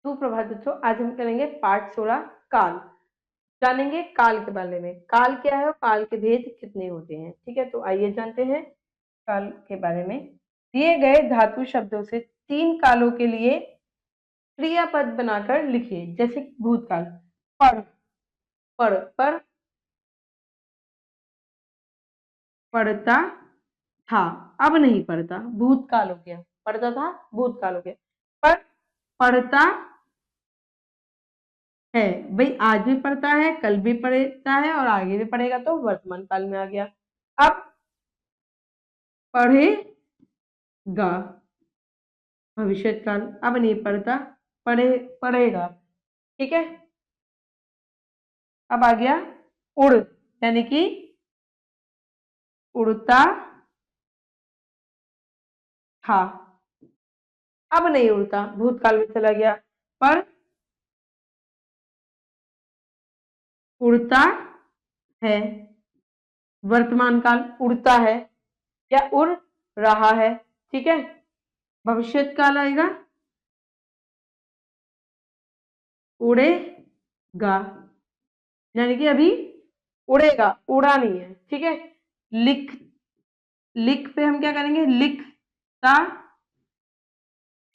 सुप्रभात बच्चों, आज हम करेंगे पाठ 16 काल। जानेंगे काल के बारे में। काल क्या है और काल के भेद कितने होते हैं। ठीक है, तो आइए जानते हैं काल के बारे में। दिए गए धातु शब्दों से 3 कालों के लिए क्रियापद बनाकर लिखिए। जैसे भूतकाल, पढ़, पढ़, पर, पढ़ता था, अब नहीं पढ़ता, भूतकाल हो गया। पढ़ता था, भूतकाल हो गया। पर, पढ़ता है, भाई आज भी पढ़ता है, कल भी पढ़ता है और आगे भी पढ़ेगा, तो वर्तमान काल में आ गया। अब पढ़ेगा, भविष्य काल, अब नहीं पढ़ता, पढ़ेगा। ठीक है, अब आ गया उड़, यानी कि उड़ता था, अब नहीं उड़ता, भूतकाल में चला गया। पर उड़ता है, वर्तमान काल, उड़ता है या उड़ रहा है। ठीक है, भविष्य काल आएगा उड़ेगा, यानी कि अभी उड़ेगा, उड़ा नहीं है। ठीक है, लिख, लिख पे हम क्या करेंगे, लिखता,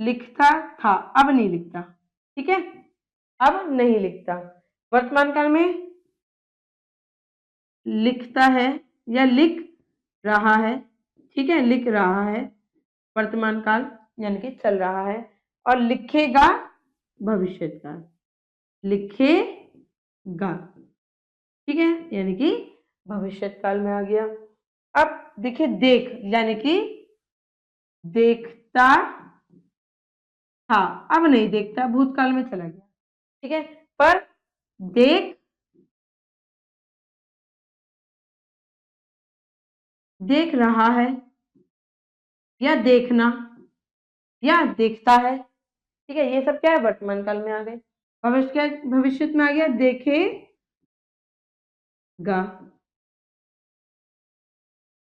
लिखता था, अब नहीं लिखता। ठीक है, अब नहीं लिखता। वर्तमान काल में लिखता है या लिख रहा है। ठीक है, लिख रहा है, वर्तमान काल यानी कि चल रहा है। और लिखेगा, भविष्य काल, लिखेगा। ठीक है, यानी कि भविष्य काल में आ गया। अब देखिए देख, यानी कि देखता था, अब नहीं देखता, भूतकाल में चला गया। ठीक है, पर देख, देख रहा है या देखना या देखता है। ठीक है, ये सब क्या है, वर्तमान काल में आ गए। भविष्य में आ गया देखेगा।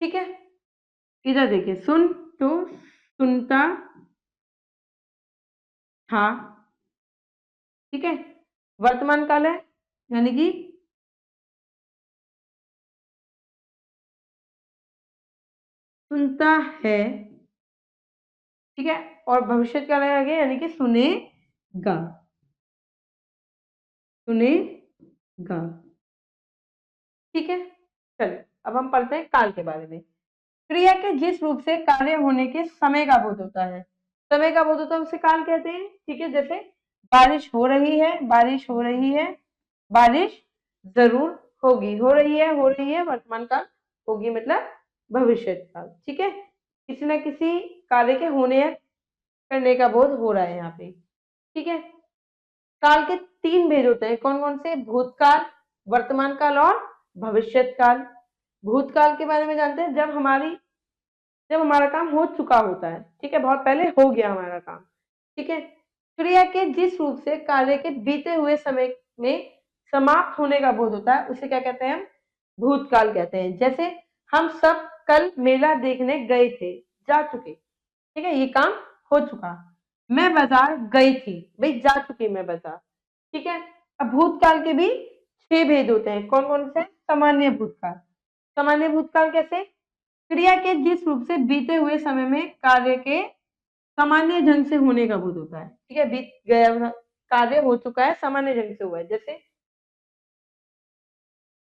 ठीक है, इधर देखिए, सुन, तो सुनता था। ठीक है, वर्तमान काल है, यानी कि सुनता है। ठीक है, और भविष्य काल आ गया, यानी कि सुनेगा, सुनेगा। ठीक है, चलिए अब हम पढ़ते हैं काल के बारे में। क्रिया के जिस रूप से कार्य होने के समय का बोध होता है, समय का बोध होता है, उसे काल कहते हैं। ठीक है, जैसे बारिश हो रही है, बारिश हो रही है, बारिश जरूर होगी, हो रही है, वर्तमान काल, होगी मतलब भविष्य काल। ठीक है, किसी न किसी कार्य के होने या करने का बोध हो रहा है यहाँ पे। ठीक है, काल के 3 भेद होते हैं। कौन कौन से, भूतकाल, वर्तमान काल और भविष्य काल। भूतकाल के बारे में जानते हैं, जब हमारा काम हो चुका होता है। ठीक है, बहुत पहले हो गया हमारा काम। ठीक है, क्रिया के जिस रूप से कार्य के बीते हुए समय में समाप्त होने का बोध होता है, उसे क्या कहते हैं, हम भूतकाल कहते हैं। जैसे हम सब कल मेला देखने गए थे, जा चुके। ठीक है, ये काम हो चुका। मैं बाजार गई थी, भाई जा चुकी मैं बाजार। ठीक है, अब भूतकाल के भी 6 भेद होते हैं। कौन कौन से, सामान्य भूतकाल, सामान्य भूतकाल कैसे, क्रिया के जिस रूप से बीते हुए समय में कार्य के सामान्य ढंग से होने का बोध होता है। ठीक है, बीत गया कार्य हो चुका है, सामान्य ढंग से हुआ है। जैसे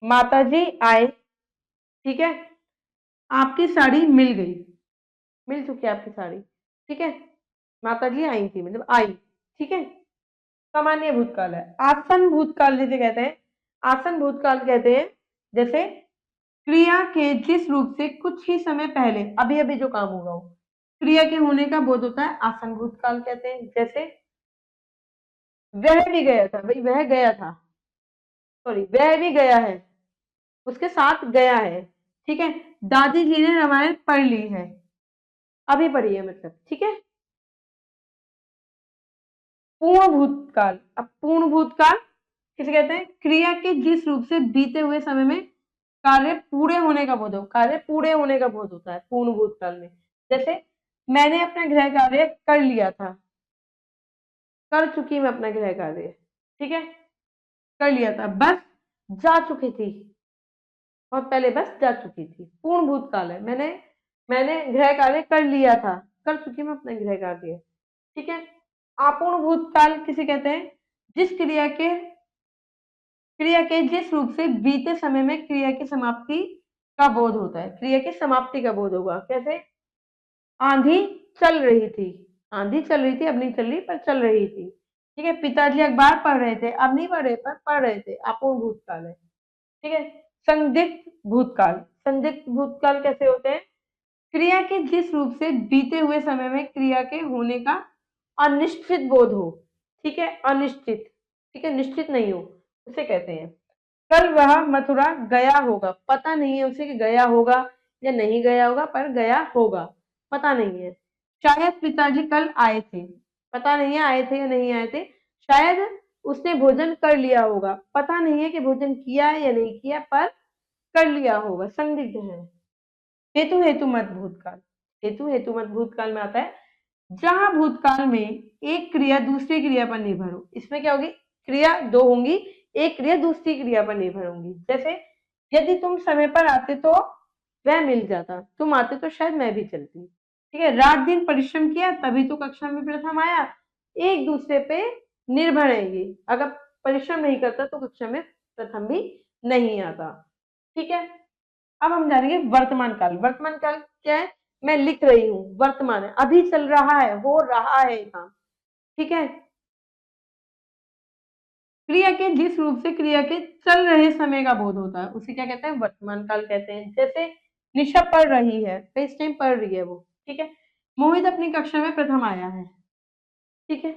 माताजी आए, ठीक है, आपकी साड़ी मिल गई, मिल चुकी है आपकी साड़ी। ठीक है, माताजी आई थी मतलब आई। ठीक है, सामान्य भूतकाल है। आसन भूतकाल जिसे कहते हैं, आसन भूतकाल कहते हैं जैसे क्रिया के जिस रूप से कुछ ही समय पहले, अभी अभी जो काम होगा वो क्रिया के होने का बोध होता है, आसन भूतकाल कहते हैं। जैसे वह भी गया था, भाई वह गया था, सॉरी वह भी गया है, उसके साथ गया है। ठीक है, दादी जी ने रामायण पढ़ ली है, अभी पढ़ी है मतलब। ठीक है, पूर्ण भूतकाल, अब पूर्ण भूतकाल किसे कहते हैं, क्रिया के जिस रूप से बीते हुए समय में कार्य पूरे होने का बोध हो, कार्य पूरे होने का बोध होता है पूर्ण भूतकाल में। जैसे मैंने अपना गृह कार्य कर लिया था, कर चुकी मैं अपना गृह कार्य, ठीक है, कर लिया था। बस जा चुकी थी, बहुत पहले बस जा चुकी थी, पूर्ण भूतकाल है, मैंने मैंने गृह कार्य कर लिया था, कर चुकी मैं अपना गृह कार्य, ठीक है। अपूर्ण भूतकाल किसे कहते हैं? जिस क्रिया के जिस रूप से बीते समय में क्रिया की समाप्ति का बोध होता है, क्रिया की समाप्ति का बोध होगा। कैसे? आंधी चल रही थी, आंधी चल रही थी, अब नहीं चल रही पर चल रही थी, ठीक है। पिताजी अखबार पढ़ रहे थे, अब नहीं पढ़ रहे पर पढ़ रहे थे, अपूर्ण भूतकाल है, ठीक है। संदिग्ध भूतकाल, संदिग्ध भूतकाल कैसे होते हैं? क्रिया के जिस रूप से बीते हुए समय में क्रिया के होने का अनिश्चित बोध हो, ठीक है, अनिश्चित, ठीक है, निश्चित नहीं हो, उसे कहते हैं। कल वह मथुरा गया होगा, पता नहीं है उसे कि गया होगा या नहीं गया होगा, पर गया होगा, पता नहीं है। शायद पिताजी कल आए थे, पता नहीं है आए थे या नहीं आए थे। शायद उसने भोजन कर लिया होगा, पता नहीं है कि भोजन किया है या नहीं किया, पर कर लिया होगा, संदिग्ध है। हेतु हेतु मत भूतकाल, हेतु हेतु मत भूतकाल में आता है जहां भूतकाल में एक क्रिया दूसरी क्रिया पर निर्भर हो। इसमें क्या होगी? क्रिया दो होंगी, एक क्रिया दूसरी क्रिया पर निर्भर होंगी। जैसे यदि तुम समय पर आते तो वह मिल जाता, तुम आते तो शायद मैं भी चलती, ठीक है। रात दिन परिश्रम किया तभी तो कक्षा में प्रथम आया, एक दूसरे पे निर्भर है ये, अगर परिश्रम नहीं करता तो कक्षा में प्रथम भी नहीं आता, ठीक है। अब हम जानेंगे वर्तमान काल। वर्तमान काल क्या है? मैं लिख रही हूँ, वर्तमान है, अभी चल रहा है, हो रहा है काम, ठीक है। क्रिया के जिस रूप से क्रिया के चल रहे समय का बोध होता है उसे क्या कहते हैं? वर्तमान काल कहते हैं। जैसे निशा पढ़ रही है, तो इस टाइम पढ़ रही है वो, ठीक है। मोहित अपनी कक्षा में प्रथम आया है, ठीक है।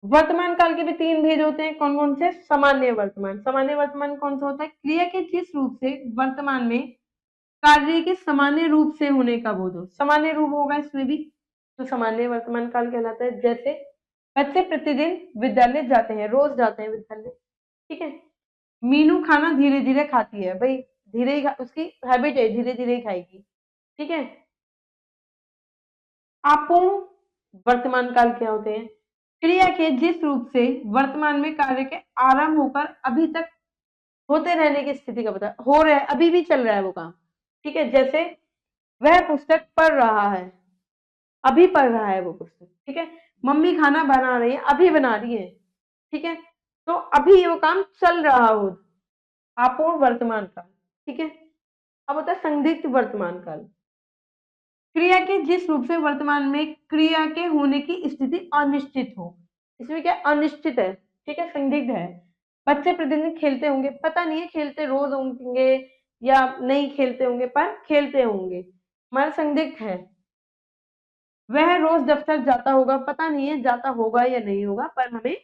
वर्तमान काल के भी तीन भेद होते हैं, कौन कौन से? सामान्य वर्तमान, सामान्य वर्तमान कौन सा होता है? क्रिया के जिस रूप से वर्तमान में कार्य के सामान्य रूप से होने का बोध हो, सामान्य रूप होगा इसमें भी, तो सामान्य वर्तमान काल कहलाता है। जैसे बच्चे प्रतिदिन विद्यालय जाते हैं, रोज जाते हैं विद्यालय, ठीक है। मीनू खाना धीरे धीरे खाती है, भाई धीरे ही उसकी हैबिट है, धीरे धीरे ही खाएगी, ठीक है। अपूर्ण वर्तमान काल क्या होते हैं? क्रिया के जिस रूप से वर्तमान में कार्य के आरंभ होकर अभी तक होते रहने की स्थिति का पता हो रहा है, अभी भी चल रहा है वो काम, ठीक है। जैसे वह पुस्तक पढ़ रहा है, अभी पढ़ रहा है वो पुस्तक, ठीक है। मम्मी खाना बना रही है, अभी बना रही है, ठीक है। तो अभी वो काम चल रहा हो, अपूर्ण वर्तमान काल, ठीक है। अब होता है संदिग्ध वर्तमान काल। क्रिया के जिस रूप से वर्तमान में क्रिया के होने की स्थिति अनिश्चित हो, इसमें क्या अनिश्चित है, ठीक है, संदिग्ध है। बच्चे प्रतिदिन खेलते होंगे, पता नहीं है खेलते रोज होंगे या नहीं खेलते होंगे, पर खेलते होंगे, हमारा संदिग्ध है। वह रोज दफ्तर जाता होगा, पता नहीं है जाता होगा या नहीं होगा, पर हमें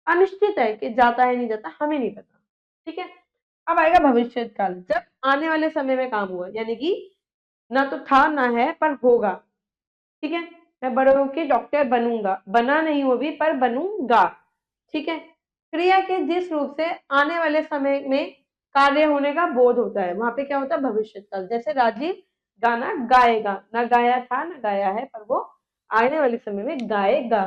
अनिश्चित है कि जाता है नहीं जाता, हमें नहीं पता, ठीक है। अब आएगा भविष्य काल, जब आने वाले समय में काम हुआ, यानी कि ना तो था ना है पर होगा, ठीक है। मैं बड़े होके डॉक्टर बनूंगा, बना नहीं वो भी पर बनूंगा, ठीक है। क्रिया के जिस रूप से आने वाले समय में कार्य होने का बोध होता है, वहां पे क्या होता है? भविष्य काल। जैसे राजीव गाना गाएगा, ना गाया था ना गाया है, पर वो आने वाले समय में गाएगा,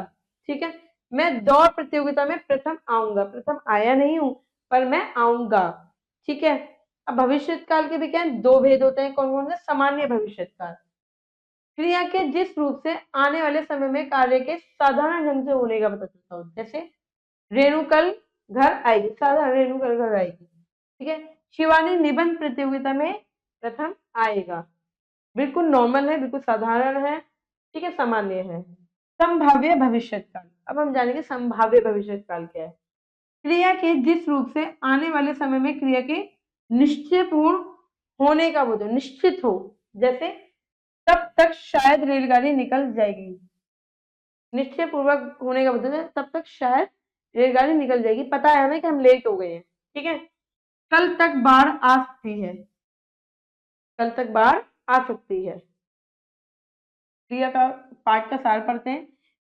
ठीक है। मैं दौड़ प्रतियोगिता में प्रथम आऊंगा, प्रथम आया नहीं हूं पर मैं आऊंगा, ठीक है। अब भविष्य काल के भी क्या है? दो भेद होते हैं, कौन कौन से? सामान्य भविष्य काल, क्रिया के जिस रूप से आने वाले समय में कार्य के साधारण ढंग से होने का पता चलता हो। जैसे रेणु कल घर आएगी, साधारण रेणु कल घर आएगी, ठीक है। शिवानी निबंध प्रतियोगिता में प्रथम आएगा, बिल्कुल नॉर्मल है, बिल्कुल साधारण है, ठीक है, सामान्य है। संभाव्य भविष्य काल, अब हम जानेंगे संभाव्य भविष्य काल क्या है। क्रिया के जिस रूप से आने वाले समय में क्रिया के निश्चय पूर्ण होने का बोध, निश्चित हो। जैसे तब तक शायद रेलगाड़ी निकल जाएगी, निश्चय पूर्वक होने का मतलब है तब तक शायद रेलगाड़ी निकल जाएगी, पता है हमें कि हम लेट हो गए हैं, ठीक है। कल तक बाढ़ आ सकती है, कल तक बाढ़ आ सकती है। क्रिया का पाठ का सार पढ़ते हैं।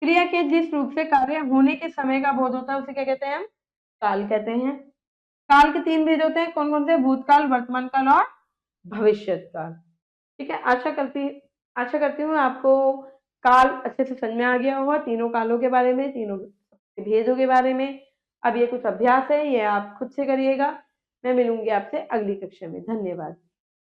क्रिया के जिस रूप से कार्य होने के समय का बोध होता है उसे क्या कहते हैं? हम काल कहते हैं। काल के तीन भेद होते हैं, कौन कौन से? भूतकाल, वर्तमान काल और भविष्य काल, ठीक है। आशा करती हूँ आपको काल अच्छे से समझ में आ गया होगा, तीनों कालों के बारे में, तीनों भेदों के बारे में। अब ये कुछ अभ्यास है, ये आप खुद से करिएगा। मैं मिलूंगी आपसे अगली कक्षा में। धन्यवाद।